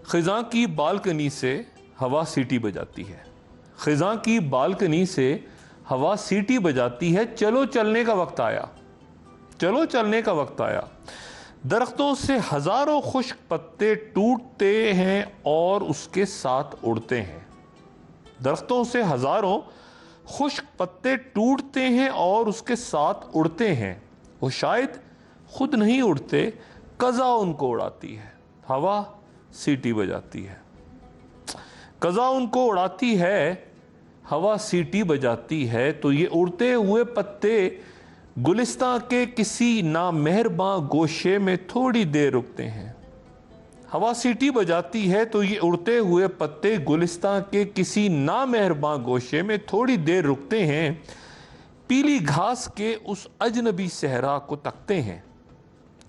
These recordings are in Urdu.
خزاں کی بالکنی سے ہوا سیٹی بجاتی ہے، خزاں کی بالکنی سے ہوا سیٹی بجاتی ہے، چلو چلنے کا وقت آیا، چلو چلنے کا وقت آیا۔ درختوں سے ہزاروں خشک پتے ٹوٹتے ہیں اور اس کے ساتھ اڑتے ہیں۔ درختوں سے ہزاروں خشک پتے ٹوٹتے ہیں اور اس کے ساتھ اڑتے ہیں، وہ شاید خود نہیں اڑتے، قضا ان کو اڑاتی ہے، ہوا سیٹی بجاتی ہے۔ قضا ان کو اڑاتی ہے، ہوا سیٹی بجاتی ہے، تو یہ اڑتے ہوئے پتے گلستاں کے کسی نامہرباں گوشے میں تھوڑی دیر رکتے ہیں۔ ہوا سیٹی بجاتی ہے تو یہ اڑتے ہوئے پتے گلستاں کے کسی نامہرباں گوشے میں تھوڑی دیر رکتے ہیں، پیلی گھاس کے اس اجنبی صحرا کو تکتے ہیں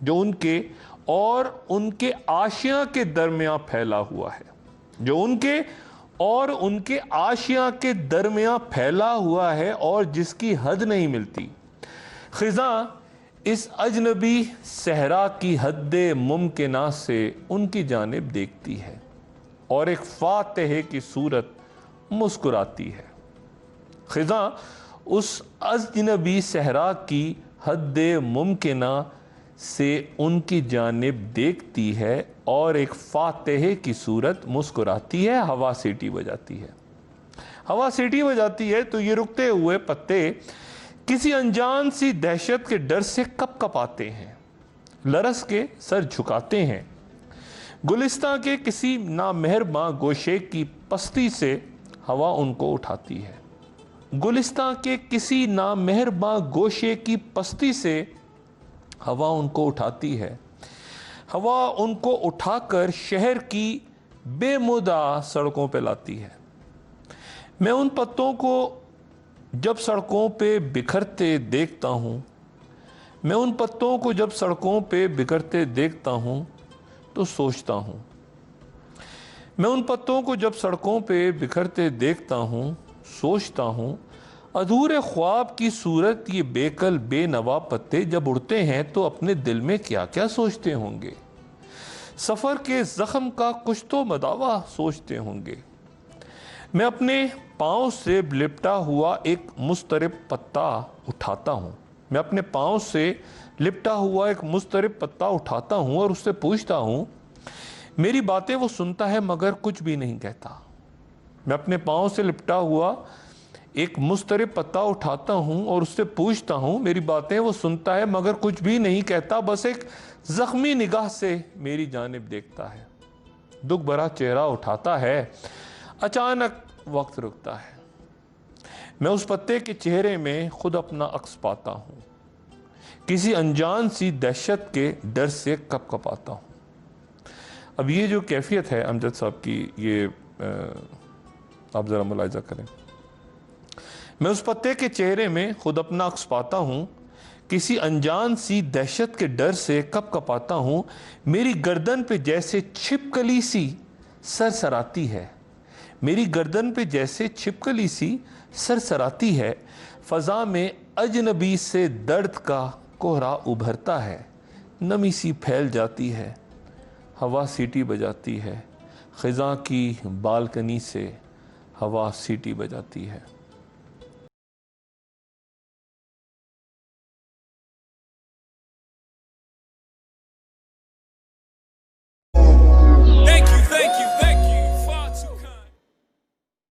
جو ان کے اور ان کے آشیاں کے درمیان پھیلا ہوا ہے، جو ان کے اور ان کے آشیاں کے درمیان پھیلا ہوا ہے اور جس کی حد نہیں ملتی۔ خزاں اس اجنبی صحرا کی حد ممکنہ سے ان کی جانب دیکھتی ہے اور ایک فاتح کی صورت مسکراتی ہے۔ خزاں اس اجنبی صحرا کی حد ممکنہ سے ان کی جانب دیکھتی ہے اور ایک فاتح کی صورت مسکراتی ہے، ہوا سیٹی بجاتی ہے۔ ہوا سیٹی بجاتی ہے تو یہ رکتے ہوئے پتے کسی انجان سی دہشت کے ڈر سے کپ کپاتے ہیں، لرز کے سر جھکاتے ہیں۔ گلستاں کے کسی نامہرباں گوشے کی پستی سے ہوا ان کو اٹھاتی ہے، گلستاں کے کسی نامہرباں گوشے کی پستی سے ہوا ان کو اٹھاتی ہے۔ ہوا ان کو اٹھا کر شہر کی بے مدعا سڑکوں پہ لاتی ہے۔ میں ان پتوں کو جب سڑکوں پہ بکھرتے دیکھتا ہوں، میں ان پتوں کو جب سڑکوں پہ بکھرتے دیکھتا ہوں تو سوچتا ہوں، میں ان پتوں کو جب سڑکوں پہ بکھرتے دیکھتا ہوں سوچتا ہوں، ادھورے خواب کی صورت یہ بے کل بے نوا پتے جب اڑتے ہیں تو اپنے دل میں کیا کیا سوچتے ہوں گے، سفر کے زخم کا کچھ تو مداوا سوچتے ہوں گے۔ میں اپنے پاؤں سے لپٹا ہوا ایک مضطرب پتا اٹھاتا ہوں، میں اپنے پاؤں سے لپٹا ہوا ایک مضطرب پتا اٹھاتا ہوں اور اس سے پوچھتا ہوں، میری باتیں وہ سنتا ہے مگر کچھ بھی نہیں کہتا۔ میں اپنے پاؤں سے لپٹا ہوا ایک مضطرب پتا اٹھاتا ہوں اور اس سے پوچھتا ہوں، میری باتیں وہ سنتا ہے مگر کچھ بھی نہیں کہتا، بس ایک زخمی نگاہ سے میری جانب دیکھتا ہے۔ دکھ بھرا چہرہ اٹھاتا ہے، اچانک وقت رکتا ہے۔ میں اس پتے کے چہرے میں خود اپنا عکس پاتا ہوں، کسی انجان سی دہشت کے ڈر سے کپ کپاتا ہوں۔ اب یہ جو کیفیت ہے امجد صاحب کی، یہ آپ ذرا ملاحظہ کریں۔ میں اس پتے کے چہرے میں خود اپنا عکس پاتا ہوں، کسی انجان سی دہشت کے ڈر سے کپ کپاتا ہوں، میری گردن پہ جیسے چھپکلی سی سرسراتی ہے، میری گردن پہ جیسے چھپکلی سی سرسراتی ہے، فضا میں اجنبی سے درد کا کوہرا ابھرتا ہے، نمی سی پھیل جاتی ہے، ہوا سیٹی بجاتی ہے، خزاں کی بالکنی سے ہوا سیٹی بجاتی ہے۔